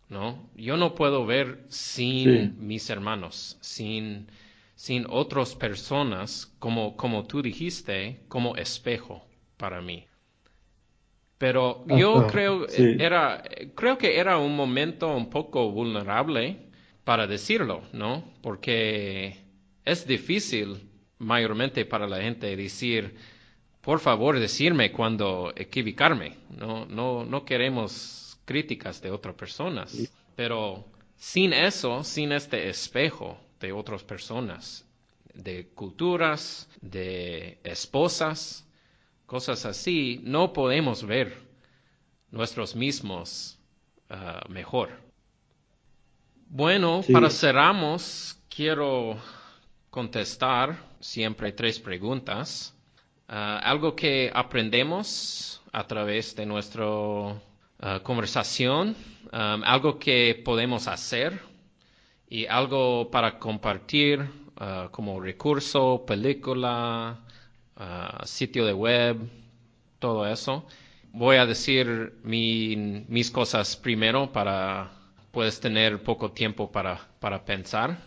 ¿no? Yo no puedo ver sí, sin mis hermanos, sin otras personas, como tú dijiste, como espejo para mí. Pero yo ajá, sí, creo que era un momento un poco vulnerable para decirlo, ¿no? Porque es difícil mayormente para la gente decir, por favor, decirme cuando equivocarme. No queremos críticas de otras sí, personas. Pero sin eso, sin este espejo de otras personas, de culturas, de esposas, cosas así, no podemos ver nuestros mismos mejor. Bueno, Sí, para cerramos, quiero contestar siempre 3 preguntas. Algo que aprendemos a través de nuestra conversación, algo que podemos hacer y algo para compartir como recurso, película, sitio de web, todo eso. Voy a decir mis cosas primero para puedes tener poco tiempo para pensar.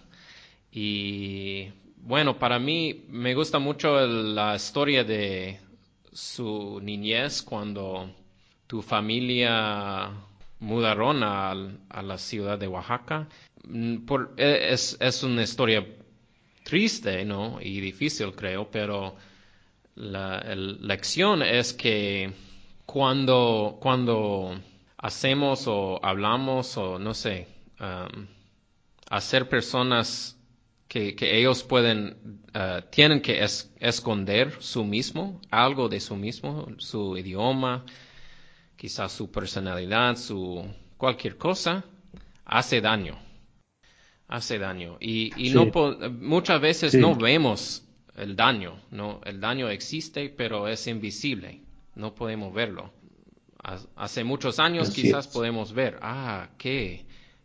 Y bueno, para mí me gusta mucho la historia de su niñez cuando tu familia mudaron a la ciudad de Oaxaca. Es una historia triste, ¿no? Y difícil, creo, pero la lección es que cuando hacemos o hablamos o no sé, hacer personas que ellos tienen que esconder algo de su mismo, su idioma, quizás su personalidad, cualquier cosa, hace daño. Hace daño. Y sí, muchas veces sí, no vemos el daño, ¿no? El daño existe, pero es invisible. No podemos verlo. Hace muchos años así quizás es. podemos ver,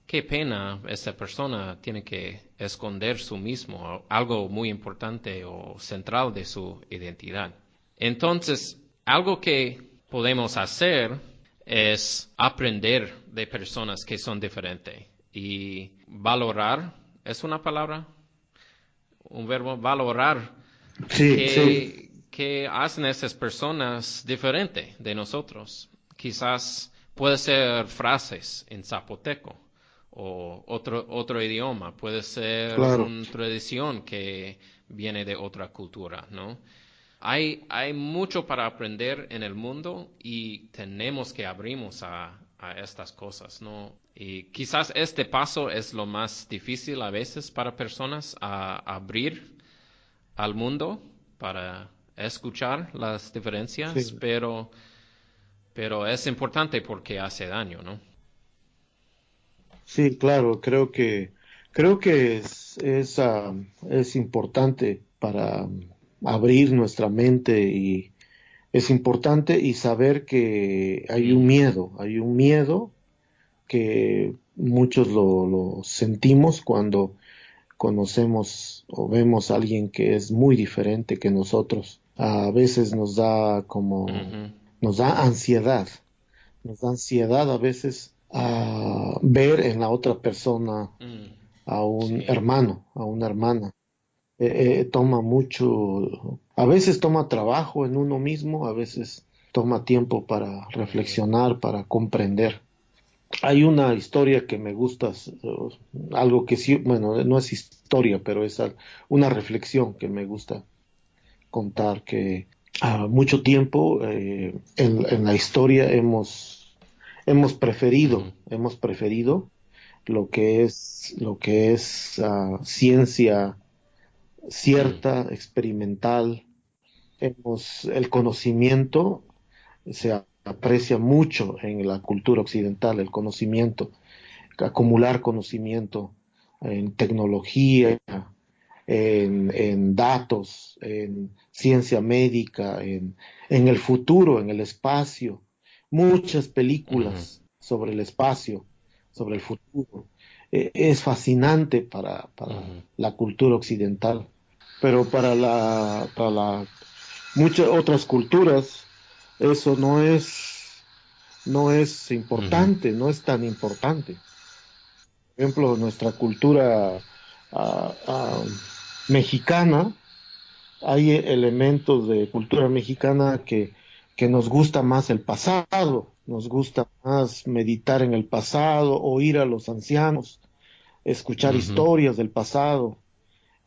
qué pena esa persona tiene que esconder su mismo, algo muy importante o central de su identidad. Entonces, algo que podemos hacer es aprender de personas que son diferentes y valorar, ¿es una palabra? Un verbo, valorar Sí, sí, que hacen esas personas diferentes de nosotros. Quizás puede ser frases en zapoteco o otro idioma, puede ser claro. una tradición que viene de otra cultura, ¿no? Hay mucho para aprender en el mundo y tenemos que abrirnos a estas cosas, ¿no? Y quizás este paso es lo más difícil a veces para personas a abrir al mundo para escuchar las diferencias, Sí, pero es importante porque hace daño, ¿no? sí, claro, creo que es importante para abrir nuestra mente y es importante y saber que Ujú, hay un miedo que muchos lo sentimos cuando conocemos o vemos a alguien que es muy diferente que nosotros. A veces ujú, nos da ansiedad a veces a ver en la otra persona mm, a un sí, hermano, a una hermana. Toma mucho, a veces toma trabajo en uno mismo, a veces toma tiempo para ujú, reflexionar, para comprender. Hay una historia que me gusta, algo que sí, bueno, no es historia, pero es una reflexión que me gusta contar, que a mucho tiempo en la historia ujú, hemos preferido lo que es ciencia mm, cierta, experimental. El conocimiento se aprecia mucho en la cultura occidental, el conocimiento, acumular conocimiento en tecnología, en datos, en ciencia médica, en el futuro, en el espacio. Muchas ujú, películas sobre el espacio, sobre el futuro. Es fascinante para ujú, la cultura occidental, pero para muchas otras culturas eso no es ujú, importante, no es tan importante. Por ejemplo, nuestra cultura ah, ah, mexicana, hay elementos de cultura mexicana que nos gusta más el pasado, nos gusta más meditar en el pasado, oír a los ancianos, escuchar ujú, historias del pasado.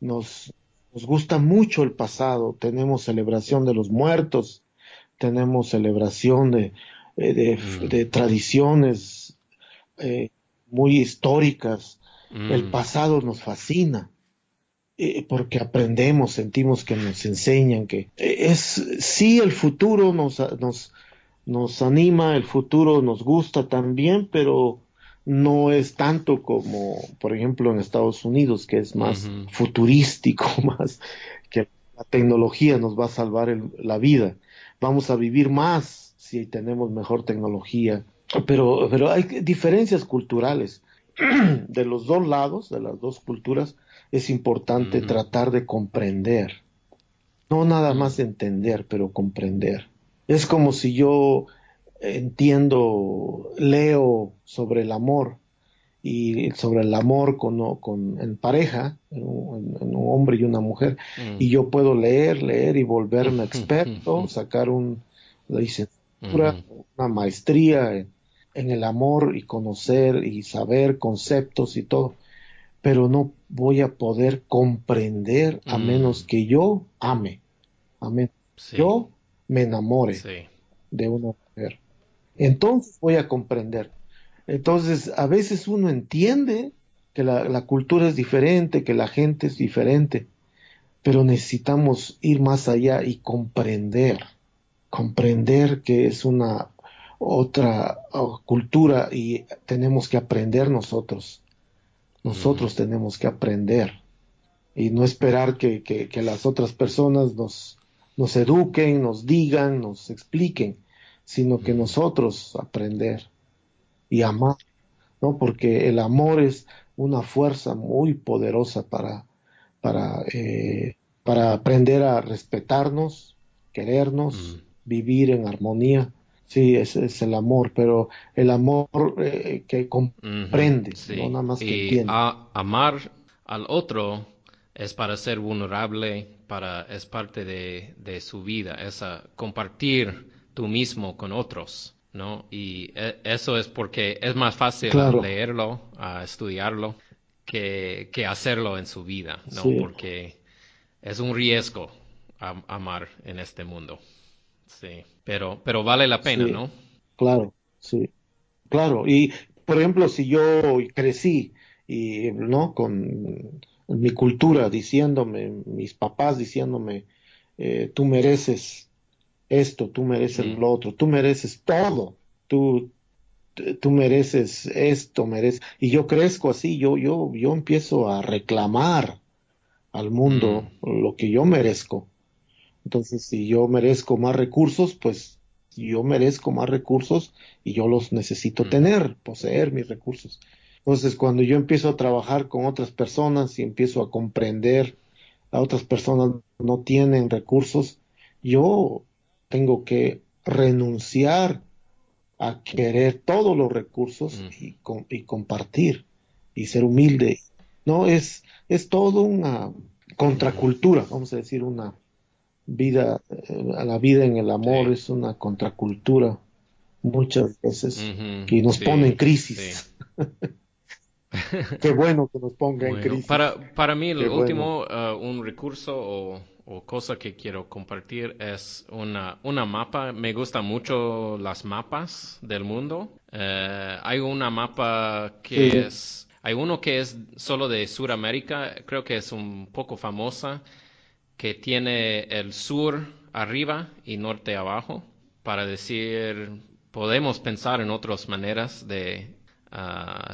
Nos, nos gusta mucho el pasado, tenemos celebración de los muertos, tenemos celebración mm, de tradiciones eh, muy históricas. El mm, pasado nos fascina porque aprendemos, sentimos que nos enseñan que sí, el futuro nos anima, el futuro nos gusta también, pero no es tanto como, por ejemplo, en Estados Unidos, que es más Ujú, futurístico, más que la tecnología nos va a salvar la vida. Vamos a vivir más si tenemos mejor tecnología. Pero hay diferencias culturales. De los dos lados, de las dos culturas, es importante ujú, tratar de comprender. No nada más mm, entender, pero comprender. Es como si yo entiendo, leo sobre el amor y sobre el amor en pareja, en un hombre y una mujer, mm, y yo puedo leer, leer y volverme experto, ujú, sacar una licenciatura, ujú, una maestría en el amor y conocer y saber conceptos y todo, pero no voy a poder comprender a menos mm, que yo ame, a menos que sí, yo me enamore sí. de una mujer. Entonces voy a comprender. Entonces, a veces uno entiende que la cultura es diferente, que la gente es diferente, pero necesitamos ir más allá y comprender que es una otra cultura y tenemos que aprender nosotros. Ujú, Nosotros tenemos que aprender y no esperar que las otras personas nos eduquen, nos digan, nos expliquen, sino que ujú, nosotros aprender y amar, ¿no? Porque el amor es una fuerza muy poderosa para, eh, para aprender a respetarnos, querernos, mm, vivir en armonía. Sí, ese es el amor, pero el amor que ujú, comprende, no sí. nada más que Y entiende. amar al otro es para ser vulnerable, es parte de su vida, es compartir tú mismo con otros, ¿no? Y eso es porque es más fácil a Claro, leerlo, a estudiarlo, que hacerlo en su vida, ¿no? sí, Porque es un riesgo amar en este mundo, sí. Pero vale la pena, sí, ¿no? claro, sí. Claro, y por ejemplo, si yo crecí y no con mi cultura diciéndome, mis papás diciéndome, tú mereces esto, tú mereces Mm, lo otro, tú mereces todo, tú, tú mereces esto, mereces, y yo crezco así, yo empiezo a reclamar al mm, mundo lo que yo merezco. Entonces, si yo merezco más recursos, pues yo merezco más recursos y yo los necesito ujú, tener, poseer mis recursos. Entonces, cuando yo empiezo a trabajar con otras personas y empiezo a comprender a otras personas no tienen recursos, yo tengo que renunciar a querer todos los recursos ujú. y compartir y ser humilde. No, es todo una Ujú, contracultura, vamos a decir, una vida, la vida en el amor sí, es una contracultura muchas veces ujú, que nos pone sí, en sí. crisis. Qué bueno que nos ponga en Bueno, crisis. para mí el Qué bueno. último, un recurso o cosa que quiero compartir es una mapa. Me gustan mucho las mapas del mundo. Hay una mapa que Sí, es, hay uno que es solo de Sudamérica, creo que es un poco famosa, que tiene el sur arriba y norte abajo, para decir, podemos pensar en otras maneras de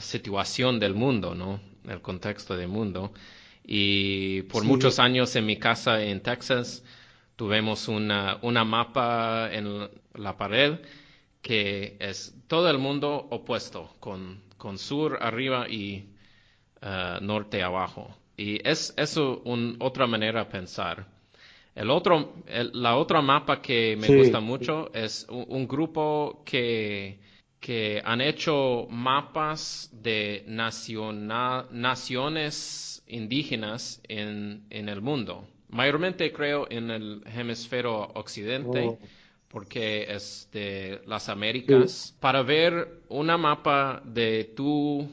situación del mundo, ¿no? El contexto del mundo. Y por sí, muchos años en mi casa en Texas tuvimos una mapa en la pared que es todo el mundo opuesto, con sur arriba y norte abajo. Y es eso otra manera de pensar. La otra mapa que me gusta sí, mucho es un grupo que han hecho mapas de naciones indígenas en el mundo. Mayormente creo en el hemisferio occidente, oh, porque es de las sí, Américas, para ver una mapa de tu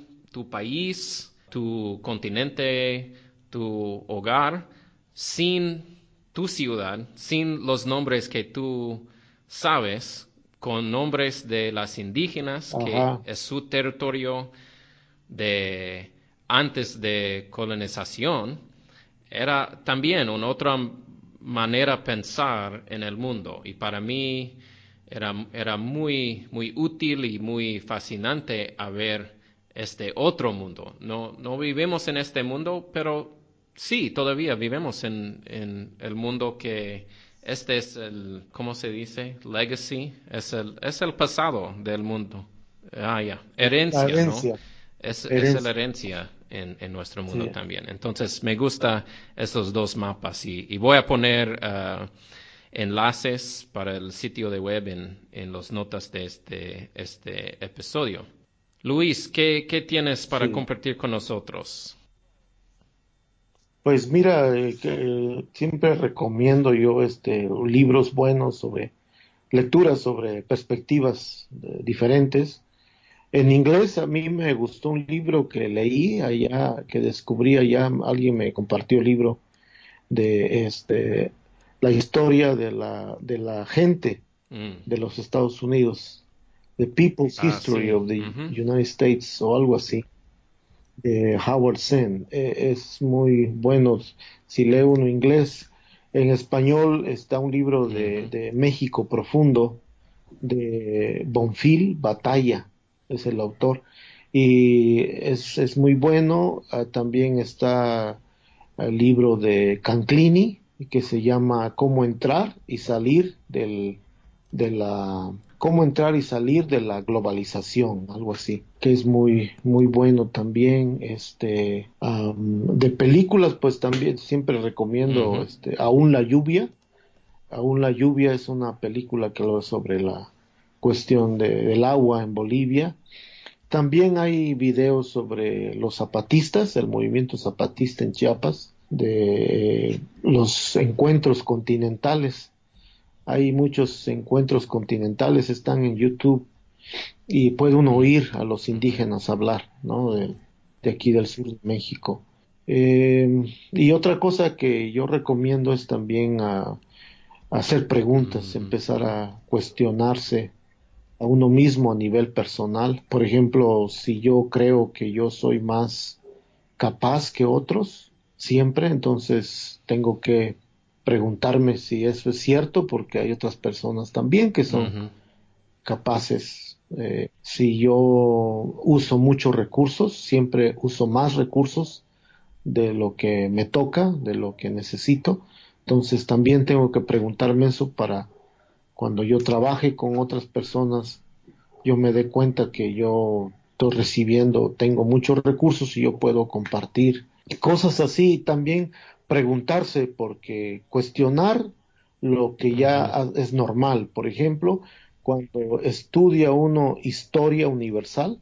país, tu continente, tu hogar, sin tu ciudad, sin los nombres que tú sabes, con nombres de las indígenas, que ajá, es su territorio de antes de colonización, era también una otra manera de pensar en el mundo. Y para mí era muy útil y muy fascinante a ver este otro mundo. No, no vivimos en este mundo, pero sí, todavía vivimos en el mundo que este es el, ¿cómo se dice? Legacy, es el pasado del mundo. Ah, ya, La herencia, ¿no? herencia, Es la herencia, herencia en nuestro mundo sí. también. Entonces, me gusta estos dos mapas y voy a poner enlaces para el sitio de web en las notas de este episodio. Luis, ¿qué tienes para Sí. compartir con nosotros? Pues mira, siempre recomiendo yo libros buenos sobre lecturas sobre perspectivas diferentes. En inglés a mí me gustó un libro que leí allá, que descubrí allá, alguien me compartió el libro de la historia de la gente Mm. de los Estados Unidos, The People's Ah, History sí. of the Ujú. United States o algo así, de Howard Zinn. Es muy bueno si lee uno inglés. En español está un libro Ujú. de México Profundo, de Bonfil Batalla, es el autor, y es muy bueno. También está el libro de Canclini, que se llama Cómo entrar y salir de la, cómo entrar y salir de la globalización, algo así, que es muy, muy bueno también. De películas, pues también siempre recomiendo Ujú. Aún la lluvia. Aún la lluvia es una película que habla sobre la cuestión del agua en Bolivia. También hay videos sobre los zapatistas, el movimiento zapatista en Chiapas, de los encuentros continentales. Hay muchos encuentros continentales, están en YouTube y puede uno Mm. oír a los Ujú. indígenas hablar, ¿no? De aquí del sur de México. Y otra cosa que yo recomiendo es también hacer preguntas, Mm. empezar a cuestionarse a uno mismo a nivel personal. Por ejemplo, si yo creo que yo soy más capaz que otros, siempre, entonces tengo que preguntarme si eso es cierto, porque hay otras personas también que son Ujú. capaces. Si yo uso muchos recursos, siempre uso más recursos de lo que me toca, de lo que necesito. Entonces también tengo que preguntarme eso para cuando yo trabaje con otras personas, yo me dé cuenta que yo estoy recibiendo, tengo muchos recursos y yo puedo compartir. Cosas así, también preguntarse, porque cuestionar lo que Ujú. ya es normal. Por ejemplo, cuando estudia uno historia universal,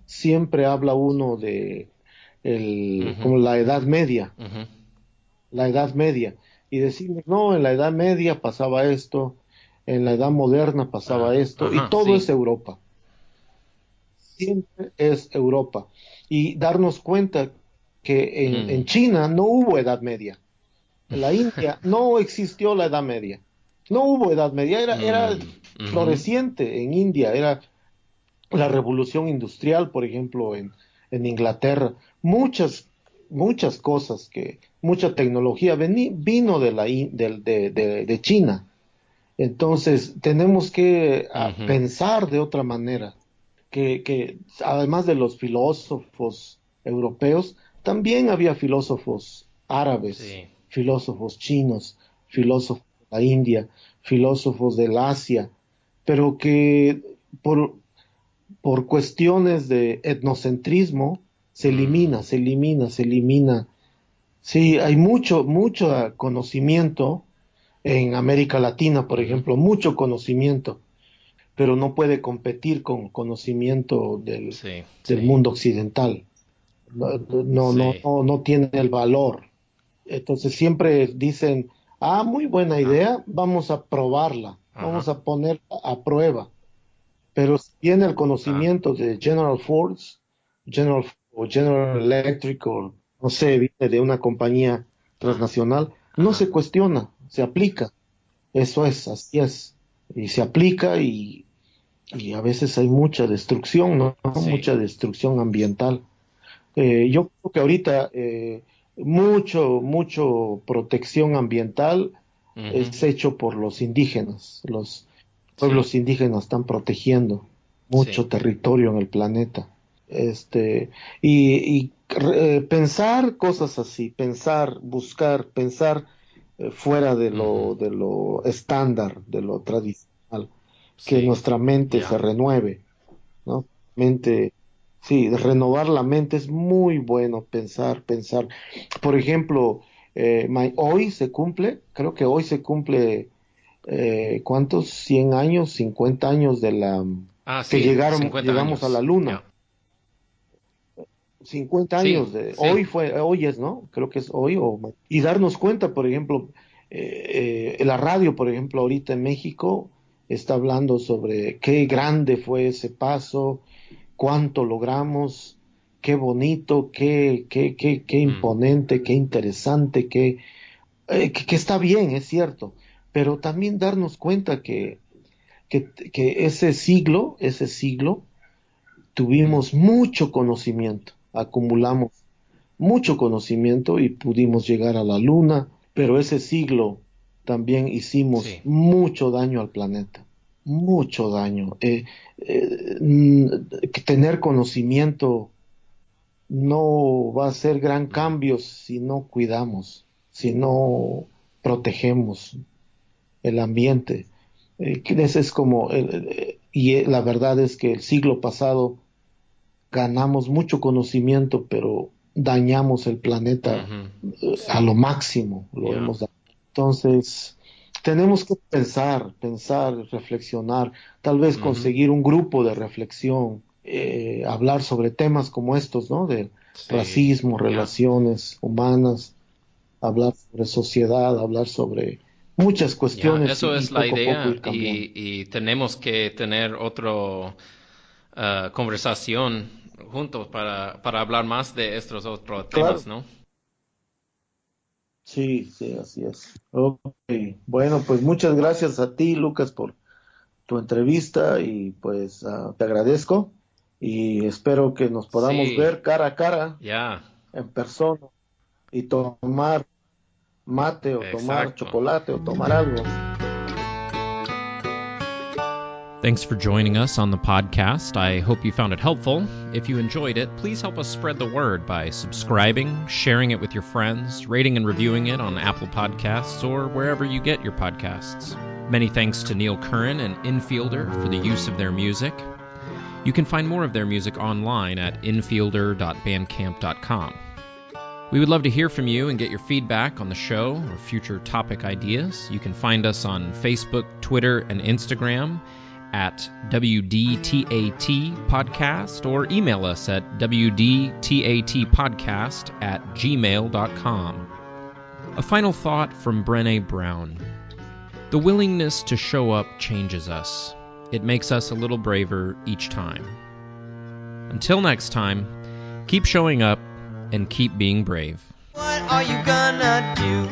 siempre habla uno de Ujú. como Ujú. la Edad Media, y decimos, no, en la Edad Media pasaba esto, en la Edad Moderna pasaba esto, y Ajá, todo es sí. Europa, siempre es Europa. Y darnos cuenta que en Mm. China no hubo Edad Media, en la India no existió la Edad Media, no hubo Edad Media, era Mm. Ujú. floreciente en India, era la revolución industrial, por ejemplo, en Inglaterra, muchas cosas mucha tecnología vino de China. Entonces, tenemos que Ujú. pensar de otra manera, que además de los filósofos europeos, también había filósofos árabes, Sí. filósofos chinos, filósofos de la India, filósofos del Asia, pero que por, por cuestiones de etnocentrismo Mm. se elimina. Sí, hay mucho conocimiento en América Latina, por Ujú. ejemplo, mucho conocimiento, pero no puede competir con conocimiento Sí, del sí, mundo occidental. sí. No tiene el valor. Entonces siempre dicen, muy buena Ah, idea, vamos a probarla, ajá. vamos a ponerla a prueba. Pero si tiene el Ah, conocimiento de General Foods, General Electric, o no sé, viene de una compañía ah, transnacional, no ajá. se cuestiona, se aplica. Eso es, así es. Y se aplica y a veces hay mucha destrucción, ¿no? Sí. Mucha destrucción ambiental. Yo creo que ahorita mucho protección ambiental Ujú. es hecho por los indígenas. Los Sí, pueblos indígenas están protegiendo sí. mucho territorio en el planeta. Pensar cosas así, buscar, pensar fuera Ujú. de lo estándar, de lo tradicional, que Sí, nuestra mente se ya. renueve, ¿no? Mente, sí, renovar la mente es muy bueno pensar. Por ejemplo, hoy se cumple, creo que hoy se cumple, ¿cuántos? 100 años, 50 años de Ah, que sí, 50 llegamos a la años. luna. Ya. 50 años Sí, de sí. hoy es, ¿no? Creo que es hoy y darnos cuenta, por ejemplo, la radio, por ejemplo, ahorita en México está hablando sobre qué grande fue ese paso, cuánto logramos, qué bonito, qué Mm, imponente, qué interesante, que está bien, es cierto, pero también darnos cuenta que ese siglo mm, tuvimos mucho conocimiento, acumulamos mucho conocimiento y pudimos llegar a la luna, pero ese siglo también hicimos sí. mucho daño al planeta, mucho daño. Que tener conocimiento no va a ser gran Mm, cambio si no cuidamos, si no protegemos el ambiente. Que ese es como, la verdad es que el siglo pasado ganamos mucho conocimiento, pero dañamos el planeta ujú. a lo Sí, máximo, lo ya. hemos dañado. Entonces, tenemos que pensar, reflexionar, tal vez Ujú. conseguir un grupo de reflexión, hablar sobre temas como estos, ¿no? De Sí, racismo, ya. relaciones humanas, hablar sobre sociedad, hablar sobre muchas Ya, cuestiones eso y es la poco a poco idea ir cambiando. y tenemos que tener otro conversación juntos para hablar más de estos otros Claro. temas, ¿no? Sí, sí, así es. Ok, bueno, pues muchas gracias a ti, Lucas, por tu entrevista y pues te agradezco y espero que nos podamos Sí, ver cara a cara, ya, en persona y tomar mate o tomar exacto. chocolate o tomar algo. Thanks for joining us on the podcast. I hope you found it helpful. If you enjoyed it, please help us spread the word by subscribing, sharing it with your friends, rating and reviewing it on Apple Podcasts or wherever you get your podcasts. Many thanks to Neil Curran and Infielder for the use of their music. You can find more of their music online at infielder.bandcamp.com. We would love to hear from you and get your feedback on the show or future topic ideas. You can find us on Facebook, Twitter, and Instagram at WDTAT Podcast or email us at WDTATpodcast@gmail.com. A final thought from Brené Brown. The willingness to show up changes us. It makes us a little braver each time. Until next time, keep showing up and keep being brave. What are you gonna do?